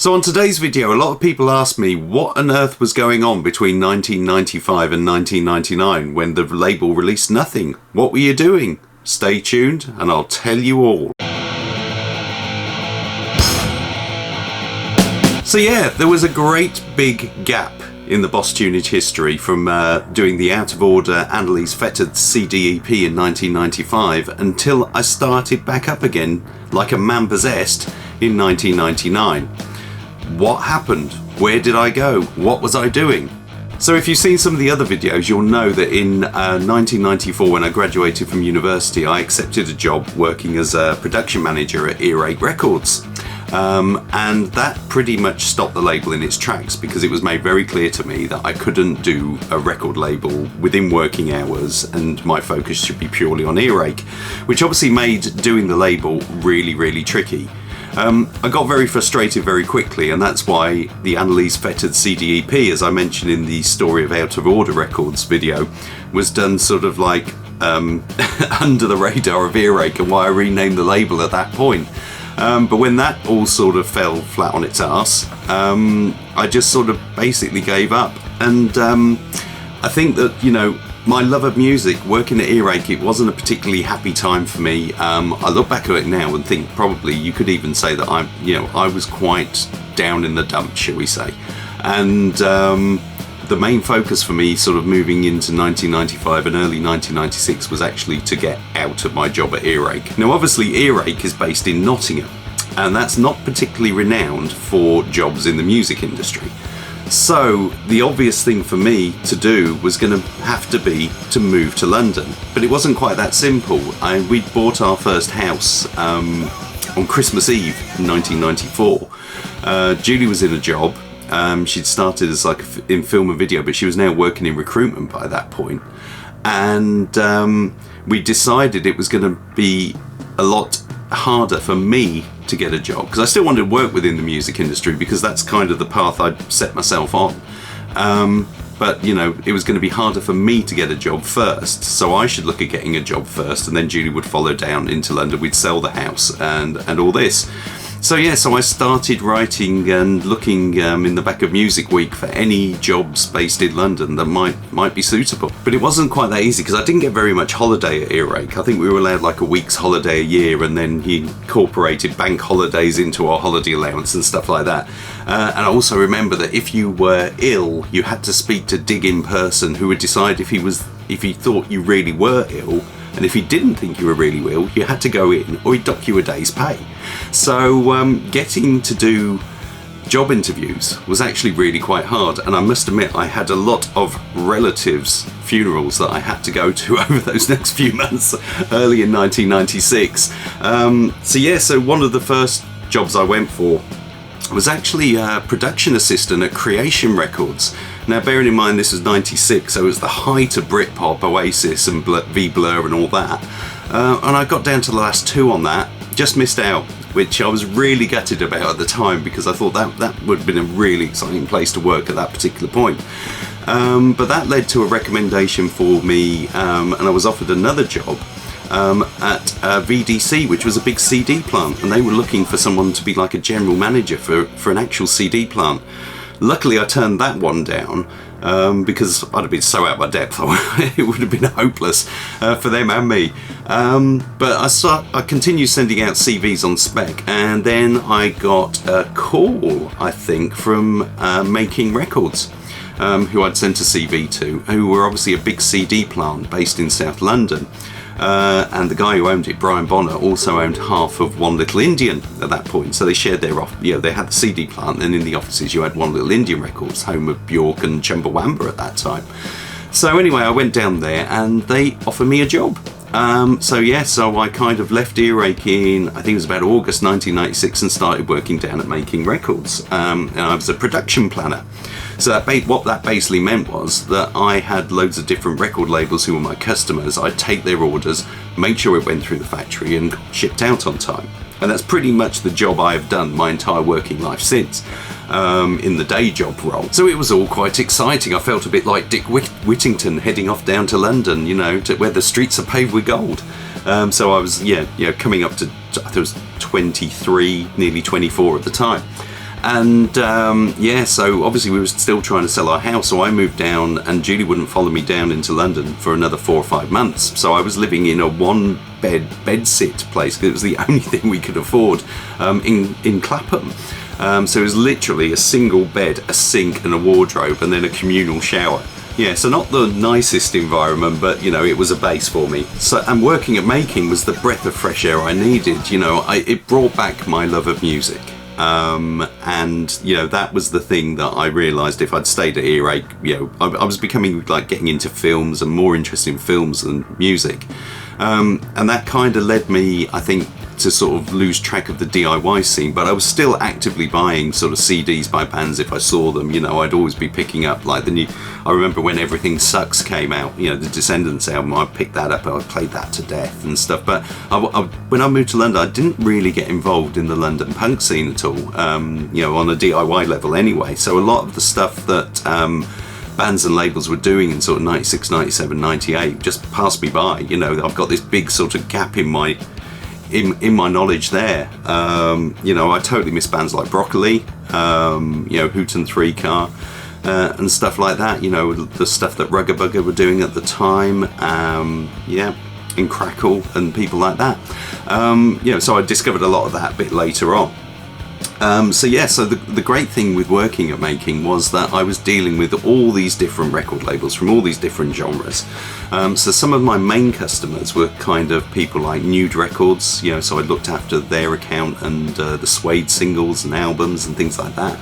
So on today's video, a lot of people asked me what on earth was going on between 1995 and 1999 when the label released nothing. What were you doing? Stay tuned and I'll tell you all. So yeah, there was a great big gap in the Boss Tuneage history from doing the Out of Order Annalise Fettered CD EP in 1995 until I started back up again like a man possessed in 1999. What happened? Where did I go? What was I doing? So if you've seen some of the other videos, you'll know that in 1994, when I graduated from university, I accepted a job working as a production manager at Earache Records. And that pretty much stopped the label in its tracks because it was made very clear to me that I couldn't do a record label within working hours and my focus should be purely on Earache, which obviously made doing the label really, really tricky. I got very frustrated very quickly, and that's why the Annalise Fettered CD EP, as I mentioned in the Story of Out of Order Records video, was done sort of like under the radar of Earache, and why I renamed the label at that point. But when that all sort of fell flat on its arse, I just sort of basically gave up. And I think that, you know, my love of music, working at Earache, it wasn't a particularly happy time for me. I look back at it now and think probably you could even say that I was quite down in the dumps, shall we say. And the main focus for me sort of moving into 1995 and early 1996 was actually to get out of my job at Earache. Now obviously Earache is based in Nottingham, and that's not particularly renowned for jobs in the music industry. So the obvious thing for me to do was going to have to be to move to London. But it wasn't quite that simple. We'd bought our first house on Christmas Eve in 1994. Julie was in a job. She'd started as like in film and video, but she was now working in recruitment by that point. And we decided it was going to be a lot harder for me to get a job, because I still wanted to work within the music industry because that's kind of the path I'd set myself on. But you know, it was going to be harder for me to get a job first, so I should look at getting a job first, and then Julie would follow down into London. We'd sell the house and all this. So yeah, so I started writing and looking in the back of Music Week for any jobs based in London that might be suitable. But it wasn't quite that easy because I didn't get very much holiday at Earache. I think we were allowed like a week's holiday a year, and then he incorporated bank holidays into our holiday allowance and stuff like that. And I also remember that if you were ill, you had to speak to Dig in person, who would decide if he thought you really were ill. And if he didn't think you were really ill, you had to go in or he'd dock you a day's pay. So getting to do job interviews was actually really quite hard. And I must admit, I had a lot of relatives' funerals that I had to go to over those next few months, early in 1996. So one of the first jobs I went for was actually a production assistant at Creation Records. Now bearing in mind this was 96, so it was the height of Britpop, Oasis and V-Blur and all that. And I got down to the last two on that, just missed out, which I was really gutted about at the time because I thought that would have been a really exciting place to work at that particular point. But that led to a recommendation for me, and I was offered another job at VDC, which was a big CD plant, and they were looking for someone to be like a general manager for an actual CD plant. Luckily I turned that one down because I'd have been so out of my depth. It would have been hopeless for them and me. But I continued sending out CVs on spec, and then I got a call, I think, from Making Records, who I'd sent a CV to, who were obviously a big CD plant based in South London. And the guy who owned it, Brian Bonner, also owned half of One Little Indian at that point. So they shared their they had the CD plant, and in the offices you had One Little Indian Records, home of Bjork and Chumbawamba at that time. So anyway, I went down there and they offered me a job. So I kind of left Earache in, I think it was about August 1996, and started working down at Making Records. And I was a production planner. So what that basically meant was that I had loads of different record labels who were my customers. I'd take their orders, make sure it went through the factory and shipped out on time. And that's pretty much the job I have done my entire working life since, in the day job role. So it was all quite exciting. I felt a bit like Dick Whittington heading off down to London, you know, to where the streets are paved with gold. So I was, coming up to, I think it was 23, nearly 24 at the time. And yeah, so obviously we were still trying to sell our house, so I moved down, and Julie wouldn't follow me down into London for another 4 or 5 months. So I was living in a bed-sit place, because it was the only thing we could afford in Clapham. So it was literally a single bed, a sink and a wardrobe, and then a communal shower. Yeah, so not the nicest environment, but you know, it was a base for me. So, and working at Making was the breath of fresh air I needed. You know, it brought back my love of music. And you know, that was the thing that I realised if I'd stayed at Earache, you know, I was becoming like getting into films and more interested in films than music. And that kind of led me, I think, to sort of lose track of the DIY scene, but I was still actively buying sort of CDs by bands if I saw them. You know, I'd always be picking up like the new, I remember when Everything Sucks came out, you know, the Descendants album, I picked that up and I played that to death and stuff. But when I moved to London, I didn't really get involved in the London punk scene at all, you know, on a DIY level anyway. So a lot of the stuff that bands and labels were doing in sort of 96, 97, 98 just passed me by. You know, I've got this big sort of gap in my knowledge there. You know, I totally miss bands like Broccoli, you know, Hoot and Three Car, and stuff like that. You know, the stuff that Rugga Bugga were doing at the time, yeah, in Crackle and people like that. You know, so I discovered a lot of that a bit later on. So yeah, so the great thing with working at Making was that I was dealing with all these different record labels from all these different genres. So some of my main customers were kind of people like Nude Records, you know, so I looked after their account and the Suede singles and albums and things like that.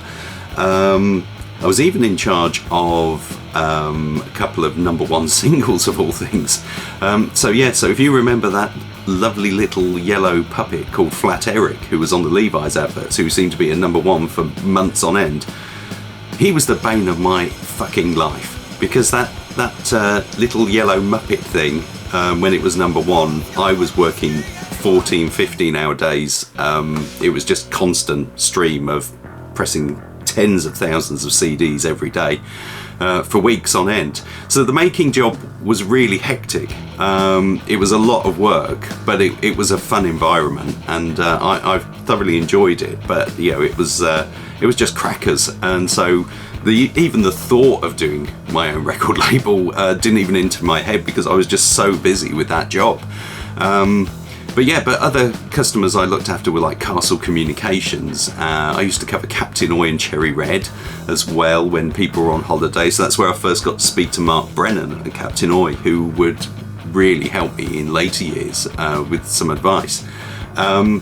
I was even in charge of a couple of #1 singles of all things. So yeah, so if you remember that lovely little yellow puppet called Flat Eric, who was on the Levi's adverts, who seemed to be a #1 for months on end, he was the bane of my fucking life, because that little yellow Muppet thing, when it was #1, I was working 14, 15 hour days. It was just constant stream of pressing tens of thousands of CDs every day. For weeks on end. So the Making job was really hectic. It was a lot of work, but it was a fun environment, and I thoroughly enjoyed it. But you know, it was just crackers, and so even the thought of doing my own record label didn't even enter my head, because I was just so busy with that job. But yeah, but other customers I looked after were like Castle Communications. I used to cover Captain Oi and Cherry Red as well when people were on holiday. So that's where I first got to speak to Mark Brennan at Captain Oi, who would really help me in later years with some advice. Yeah,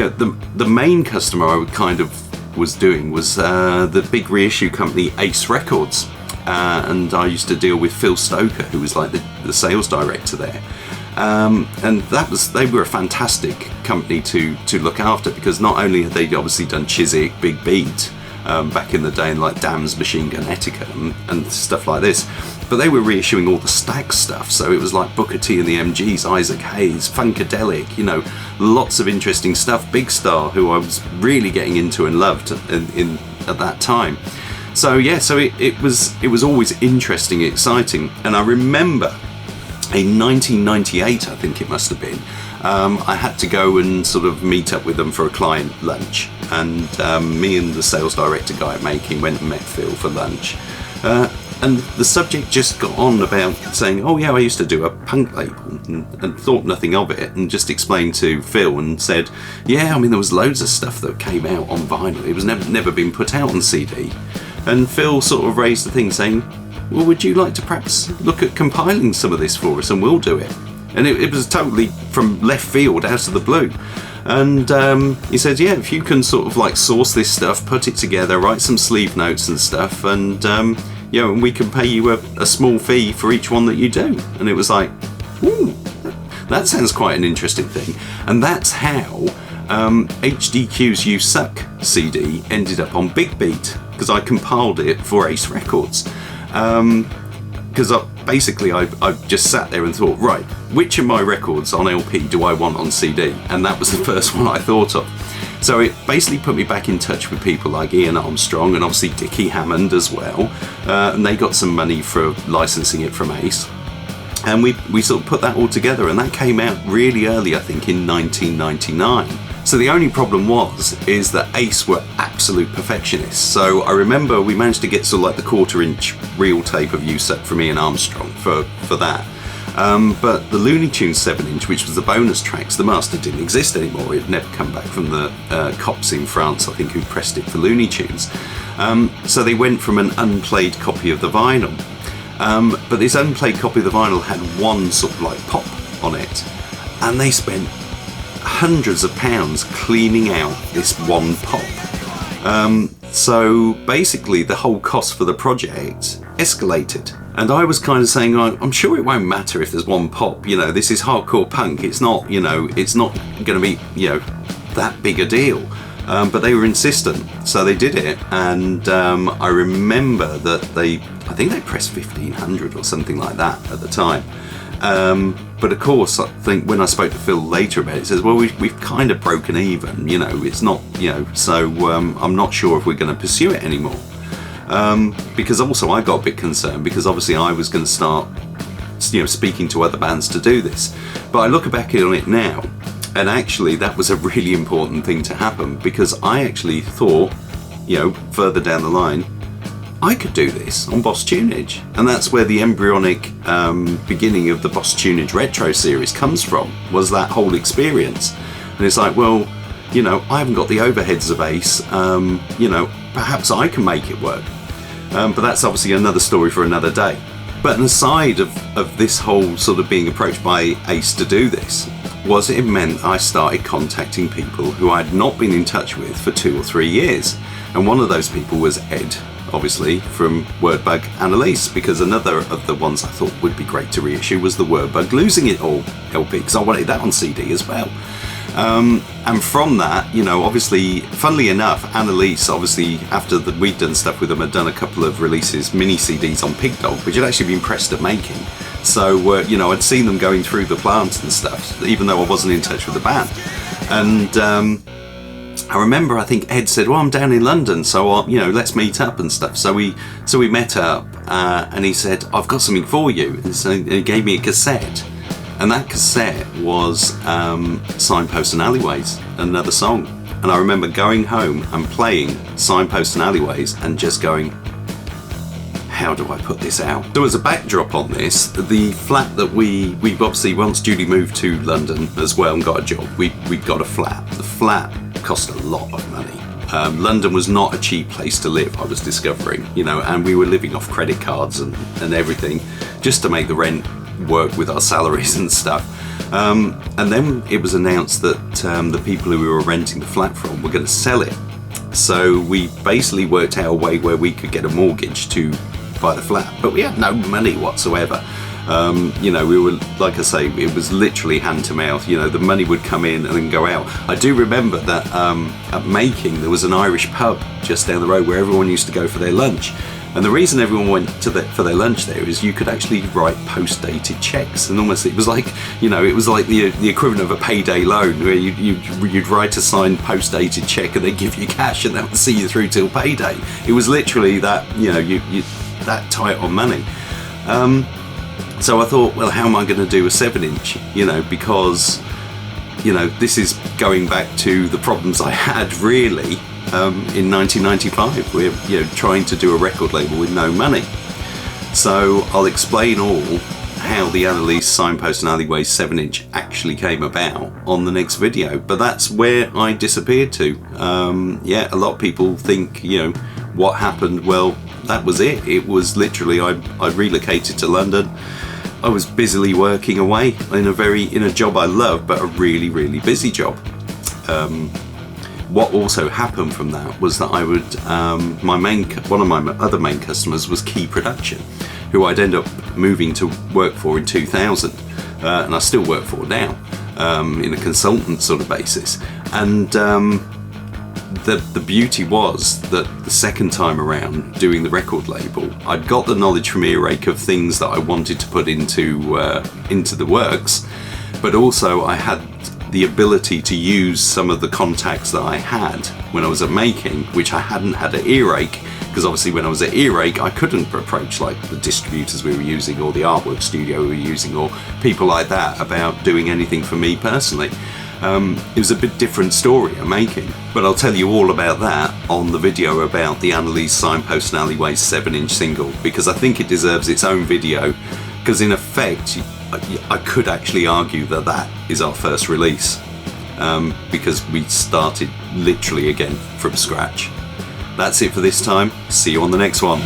the main customer I kind of was doing was the big reissue company Ace Records. And I used to deal with Phil Stoker, who was like the sales director there. And they were a fantastic company to look after, because not only had they obviously done Chiswick, Big Beat back in the day, and like Dam's Machine Gun Etiquette and stuff like this, but they were reissuing all the Stax stuff. So it was like Booker T and the MGs, Isaac Hayes, Funkadelic, you know, lots of interesting stuff. Big Star, who I was really getting into and loved at that time. So yeah, so it was always interesting, exciting. And I remember in 1998, I think it must have been, I had to go and sort of meet up with them for a client lunch, and me and the sales director guy at Making went and met Phil for lunch, and the subject just got on about saying, oh yeah, I used to do a punk label, and thought nothing of it, and just explained to Phil and said, yeah, I mean, there was loads of stuff that came out on vinyl, it was never been put out on CD. And Phil sort of raised the thing saying, well, would you like to perhaps look at compiling some of this for us, and we'll do it? And it was totally from left field, out of the blue. And he said, yeah, if you can sort of like source this stuff, put it together, write some sleeve notes and stuff, and you know, and we can pay you a small fee for each one that you do. And it was like, ooh, that sounds quite an interesting thing. And that's how HDQ's You Suck CD ended up on Big Beat, because I compiled it for Ace Records. Because I just sat there and thought, right, which of my records on LP do I want on CD? And that was the first one I thought of. So it basically put me back in touch with people like Ian Armstrong and obviously Dickie Hammond as well. And they got some money for licensing it from Ace. And we sort of put that all together, and that came out really early, I think, in 1999. So the only problem is that Ace were absolute perfectionists. So I remember we managed to get sort of like the 1/4-inch reel tape of USEC from Ian Armstrong for that. But the Looney Tunes 7-inch, which was the bonus tracks, the master didn't exist anymore. It had never come back from the cops in France, I think, who pressed it for Looney Tunes. So they went from an unplayed copy of the vinyl. But this unplayed copy of the vinyl had one sort of like pop on it. And they spent hundreds of pounds cleaning out this one pop. So basically the whole cost for the project escalated. And I was kind of saying, I'm sure it won't matter if there's one pop, you know, this is hardcore punk, it's not, you know, it's not going to be, you know, that big a deal. But they were insistent, so they did it. And I remember that I think they pressed 1,500 or something like that at the time. But of course, I think when I spoke to Phil later about it, he says, well, we've kind of broken even, you know, it's not, you know, so I'm not sure if we're going to pursue it anymore. Because also I got a bit concerned, because obviously I was going to start, you know, speaking to other bands to do this. But I look back on it now, and actually that was a really important thing to happen, because I actually thought, you know, further down the line, I could do this on Boss Tuneage. And that's where the embryonic beginning of the Boss Tuneage Retro series comes from, was that whole experience. And it's like, well, you know, I haven't got the overheads of Ace, you know, perhaps I can make it work. But that's obviously another story for another day. But an aside of this whole sort of being approached by Ace to do this, was it meant I started contacting people who I had not been in touch with for 2 or 3 years. And one of those people was Ed, obviously, from Wordbug and Elise, because another of the ones I thought would be great to reissue was the Wordbug Losing It All LP, because I wanted that on CD as well. And from that, you know, obviously, funnily enough, Annalise, obviously, after we'd done stuff with them, had done a couple of releases, mini CDs on Pig Dog, which had actually been pressed at making. So, you know, I'd seen them going through the plants and stuff, even though I wasn't in touch with the band. And I remember, I think Ed said, well, I'm down in London, so, you know, let's meet up and stuff. So we met up, and he said, I've got something for you. And so he gave me a cassette. And that cassette was Signposts and Alleyways, another song. And I remember going home and playing Signposts and Alleyways and just going, how do I put this out? So as a backdrop on this, the flat that we've obviously, once Judy moved to London as well and got a job, we got a flat. The flat cost a lot of money. London was not a cheap place to live, I was discovering, you know, and we were living off credit cards and everything just to make the rent work with our salaries and stuff. And then it was announced that the people who we were renting the flat from were going to sell it. So we basically worked out a way where we could get a mortgage to buy the flat, but we had no money whatsoever. You know, we were, like I say, it was literally hand to mouth. You know, the money would come in and then go out. I do remember that at Making there was an Irish pub just down the road where everyone used to go for their lunch. And the reason everyone went for their lunch there is you could actually write post-dated checks, and almost it was like, you know, it was like the equivalent of a payday loan, where you'd write a signed post-dated check and they'd give you cash and that would see you through till payday. It was literally that, you know, you that tight on money. So I thought, well, how am I going to do a 7-inch? You know, because, you know, this is going back to the problems I had really. In 1995, we're, you know, trying to do a record label with no money. So I'll explain all how the Annalise Signpost and Alleyways 7-inch actually came about on the next video. But that's where I disappeared to. Yeah, a lot of people think, you know, what happened? Well, that was it. It was literally I relocated to London. I was busily working away in a job I love, but a really, really busy job. What also happened from that was that I would, one of my other main customers was Key Production, who I'd end up moving to work for in 2000, and I still work for now, in a consultant sort of basis. And the beauty was that the second time around doing the record label, I'd got the knowledge from Earache of things that I wanted to put into the works, but also I had the ability to use some of the contacts that I had when I was at Making, which I hadn't had at Earache, because obviously when I was at Earache I couldn't approach like the distributors we were using or the artwork studio we were using or people like that about doing anything for me personally. It was a bit different story I'm making, but I'll tell you all about that on the video about the Annalise Signpost and Alleyways 7-inch single, because I think it deserves its own video, because in effect I could actually argue that that is our first release, because we started literally again from scratch. That's it for this time. See you on the next one.